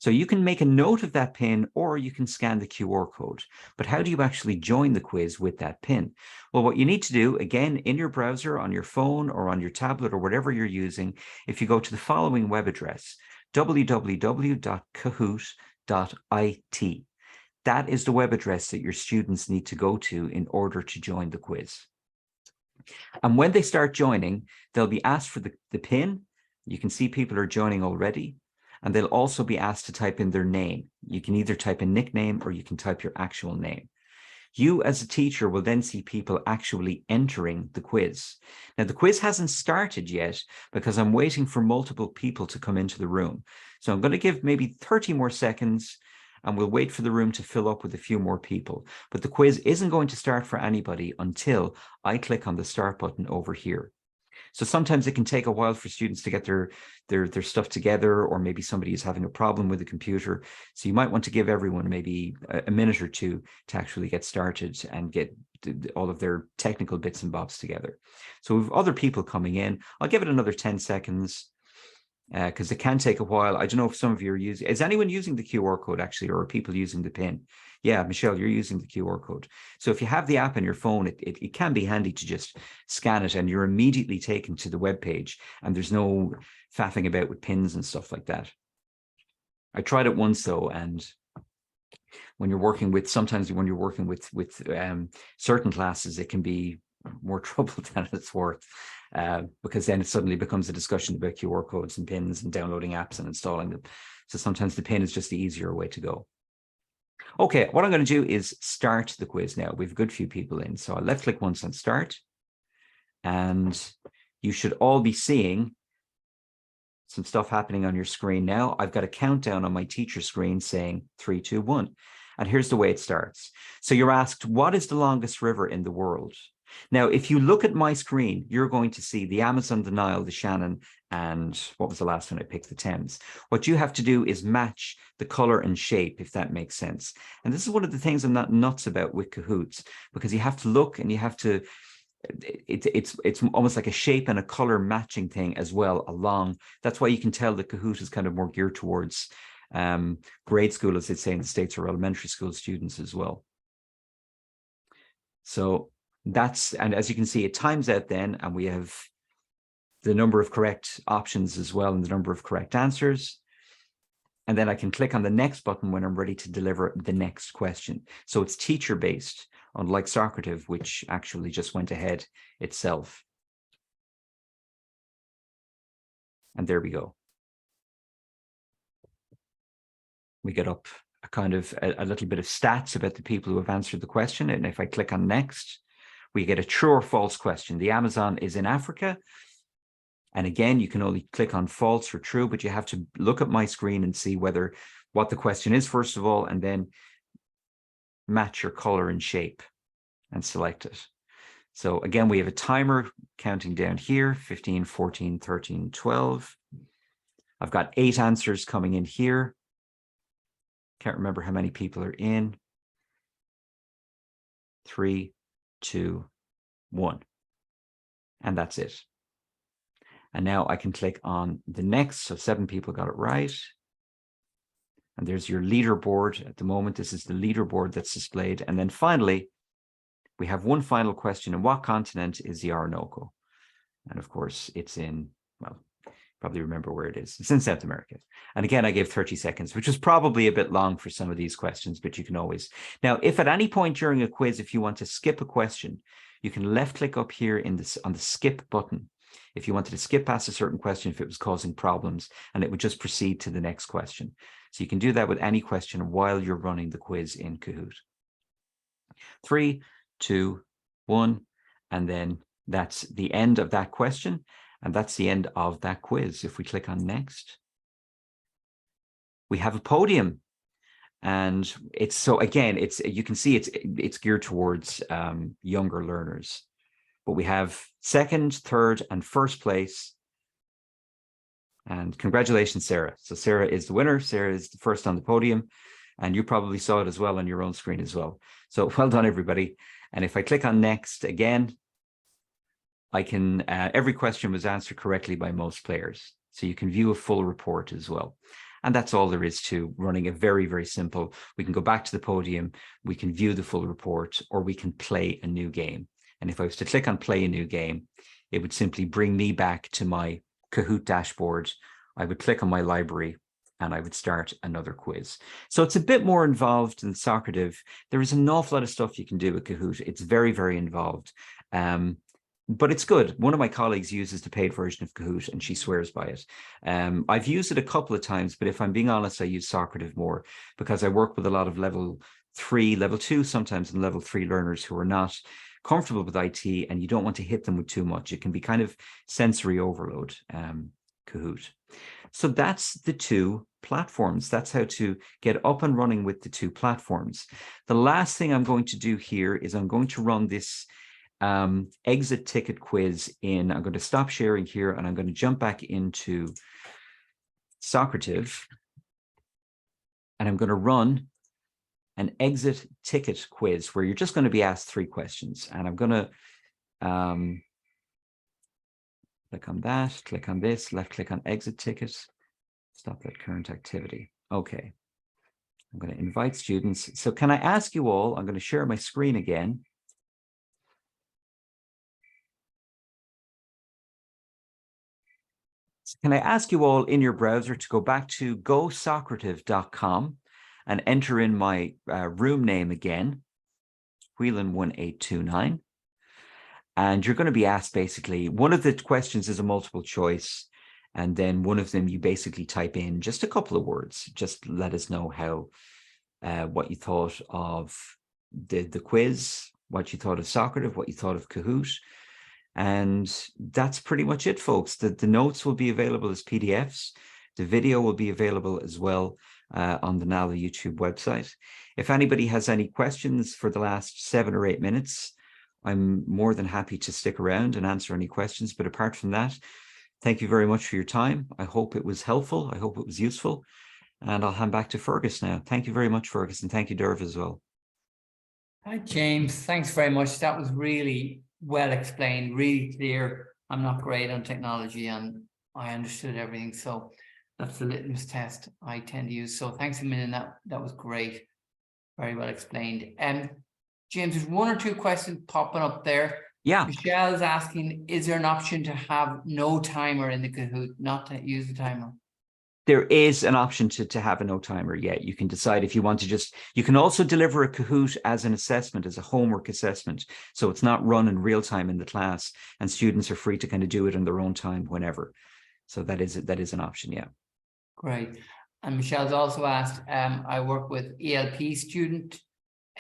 So you can make a note of that pin, or you can scan the QR code. But how do you actually join the quiz with that pin? Well, what you need to do, again, in your browser, on your phone or on your tablet or whatever you're using, if you go to the following web address, www.kahoot.it. That is the web address that your students need to go to in order to join the quiz. And when they start joining, they'll be asked for the pin. You can see people are joining already. And they'll also be asked to type in their name. You can either type a nickname or you can type your actual name. You as a teacher will then see people actually entering the quiz. Now, the quiz hasn't started yet because I'm waiting for multiple people to come into the room. So I'm going to give maybe 30 more seconds and we'll wait for the room to fill up with a few more people. But the quiz isn't going to start for anybody until I click on the start button over here. So sometimes it can take a while for students to get their stuff together, or maybe somebody is having a problem with the computer. So you might want to give everyone maybe a minute or two to actually get started and get all of their technical bits and bobs together. So we've other people coming in. I'll give it another 10 seconds because it can take a while. I don't know if some of you are using, is anyone using the QR code actually, or are people using the pin? Yeah, Michelle, you're using the QR code. So if you have the app on your phone, it can be handy to just scan it and you're immediately taken to the web page and there's no faffing about with pins and stuff like that. I tried it once though, and when you're working with, sometimes when you're working with certain classes, it can be more trouble than it's worth. Because then it suddenly becomes a discussion about QR codes and pins and downloading apps and installing them. So sometimes the pin is just the easier way to go. Okay, what I'm going to do is start the quiz now. We've a good few people in. So I'll left click once on start. And you should all be seeing some stuff happening on your screen now. I've got a countdown on my teacher screen saying 3, 2, 1. And here's the way it starts. So you're asked, what is the longest river in the world? Now, if you look at my screen, you're going to see the Amazon, the Nile, the Shannon, and what was the last one I picked? The Thames. What you have to do is match the color and shape, if that makes sense. And this is one of the things I'm not nuts about with Kahoots, because you have to look and you have to, it's almost like a shape and a color matching thing as well along. That's why you can tell that Kahoot is kind of more geared towards grade school, as they say in the States, or elementary school students as well. So that's, and as you can see, it times out then, and we have the number of correct options as well and the number of correct answers. And then I can click on the next button when I'm ready to deliver the next question. So it's teacher based, unlike Socrative, which actually just went ahead itself. And there we go. We get up a kind of a little bit of stats about the people who have answered the question. And if I click on next, we get a true or false question. The Amazon is in Africa. And again, you can only click on false or true, but you have to look at my screen and see what the question is, first of all, and then match your color and shape and select it. So again, we have a timer counting down here, 15, 14, 13, 12. I've got 8 answers coming in here. Can't remember how many people are in. 3, 2, 1. And that's it. And now I can click on the next. So 7 people got it right. And there's your leaderboard at the moment. This is the leaderboard that's displayed. And then finally, we have one final question. In what continent is the Orinoco? And of course, it's in, well, probably remember where it is. It's in South America. And again, I gave 30 seconds, which was probably a bit long for some of these questions, but you can always. Now, if at any point during a quiz, if you want to skip a question, you can left click up here in this on the skip button. If you wanted to skip past a certain question, if it was causing problems, and it would just proceed to the next question. So you can do that with any question while you're running the quiz in Kahoot. 3, 2, 1, and then that's the end of that question. And that's the end of that quiz. If we click on next, we have a podium. And it's, so again, it's, you can see it's geared towards younger learners. But we have 2nd, 3rd, and 1st place. And congratulations, Sarah. So Sarah is the winner. Sarah is the first on the podium. And you probably saw it as well on your own screen as well. So well done, everybody. And if I click on next again, I can, every question was answered correctly by most players. So you can view a full report as well. And that's all there is to running a very, very simple. We can go back to the podium, we can view the full report, or we can play a new game. And if I was to click on play a new game, it would simply bring me back to my Kahoot dashboard. I would click on my library and I would start another quiz. So it's a bit more involved than Socrative. There is an awful lot of stuff you can do with Kahoot. It's very, very involved. But it's good. One of my colleagues uses the paid version of Kahoot and she swears by it. I've used it a couple of times, but if I'm being honest, I use Socrative more because I work with a lot of level 3, level 2, sometimes and level 3 learners who are not comfortable with IT and you don't want to hit them with too much. It can be kind of sensory overload, Kahoot. So that's the two platforms. That's how to get up and running with the two platforms. The last thing I'm going to do here is I'm going to run this exit ticket quiz in. I'm going to stop sharing here and I'm going to jump back into Socrative and I'm going to run an exit ticket quiz where you're just going to be asked 3 questions. And I'm going to click on that, click on this, left click on exit ticket, stop that current activity. Okay. I'm going to invite students. So can I ask you all, I'm going to share my screen again. Can I ask you all in your browser to go back to gosocrative.com and enter in my room name again, Whelan 1829. And you're going to be asked basically, one of the questions is a multiple choice. And then one of them, you basically type in just a couple of words. Just let us know how, what you thought of the quiz, what you thought of Socrative, what you thought of Kahoot. And that's pretty much it, folks. The notes will be available as PDFs. The video will be available as well on the NALA YouTube website. If anybody has any questions for the last 7 or 8 minutes, I'm more than happy to stick around and answer any questions. But apart from that, thank you very much for your time. I hope it was helpful. I hope it was useful. And I'll hand back to Fergus now. Thank you very much, Fergus. And thank you, Derv, as well. Hi, James. Thanks very much. That was really well explained, really clear. I'm not great on technology and I understood everything. So that's the litmus test I tend to use. So thanks a million. That was great. Very well explained. James, there's 1 or 2 questions popping up there. Yeah. Michelle's asking, is there an option to have no timer in the Kahoot, not to use the timer? There is an option to have a no timer. Yeah, you can decide if you want to just, you can also deliver a Kahoot as an assessment, as a homework assessment. So it's not run in real time in the class and students are free to kind of do it in their own time whenever. So that is an option. Yeah. Great. And Michelle's also asked, I work with ELP student,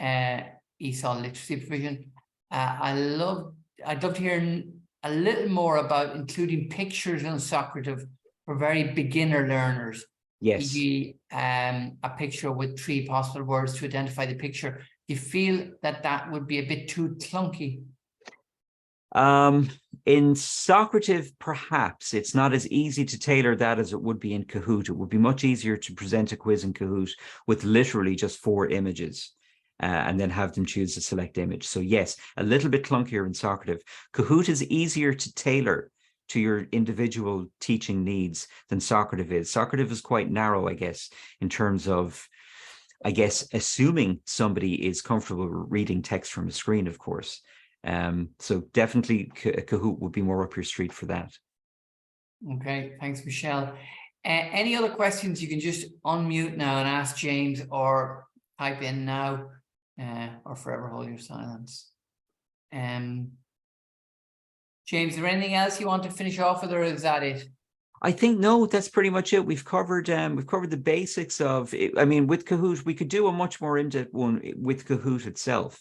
ESOL literacy provision. I'd love to hear a little more about including pictures on Socrative for very beginner learners. Yes. E.g., a picture with 3 possible words to identify the picture. Do you feel that would be a bit too clunky? In Socrative, perhaps it's not as easy to tailor that as it would be in Kahoot. It would be much easier to present a quiz in Kahoot with literally just 4 images. And then have them choose a select image. So yes, a little bit clunkier in Socrative. Kahoot is easier to tailor to your individual teaching needs than Socrative is. Socrative is quite narrow, I guess, in terms of, I guess, assuming somebody is comfortable reading text from a screen, of course. So definitely Kahoot would be more up your street for that. Okay, thanks, Michelle. Any other questions? You can just unmute now and ask James or type in now. Or forever hold your silence. James, is there anything else you want to finish off with, or is that it? I think no, that's pretty much it. We've covered the basics of it. I mean, with Kahoot, we could do a much more in-depth one with Kahoot itself.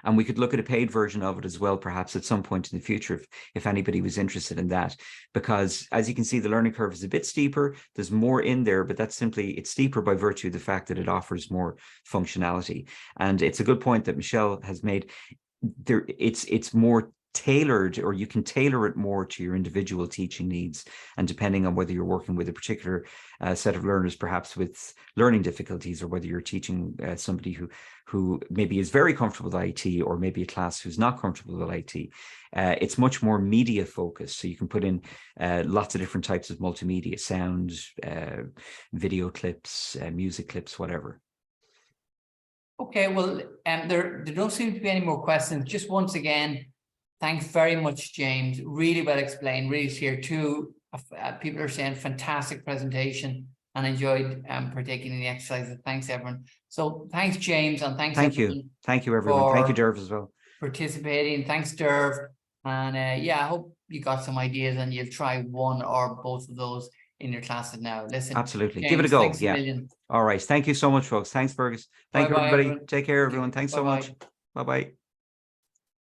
And we could look at a paid version of it as well, perhaps at some point in the future, if anybody was interested in that. Because as you can see, the learning curve is a bit steeper. There's more in there, but that's simply, it's steeper by virtue of the fact that it offers more functionality. And it's a good point that Michelle has made. It's more tailored, or you can tailor it more to your individual teaching needs, and depending on whether you're working with a particular set of learners, perhaps with learning difficulties, or whether you're teaching somebody who maybe is very comfortable with IT, or maybe a class who's not comfortable with IT. It's much more media focused, so you can put in lots of different types of multimedia, sound, video clips, music clips, whatever. Okay, well, there don't seem to be any more questions. Just once again, thanks very much, James. Really well explained, really clear too. People are saying fantastic presentation and enjoyed partaking in the exercises. Thanks, everyone. So thanks, James, and thanks everyone. Thank you, everyone. Thank you, Derv, as well. Participating. Thanks, Derv. And yeah, I hope you got some ideas and you'll try one or both of those in your classes now. Listen, absolutely. James, give it a go. Thanks Yeah. a million. All right. Thank you so much, folks. Thanks, Fergus. Thank you, everybody. Everyone. Take care, everyone. Thanks so much. Bye-bye.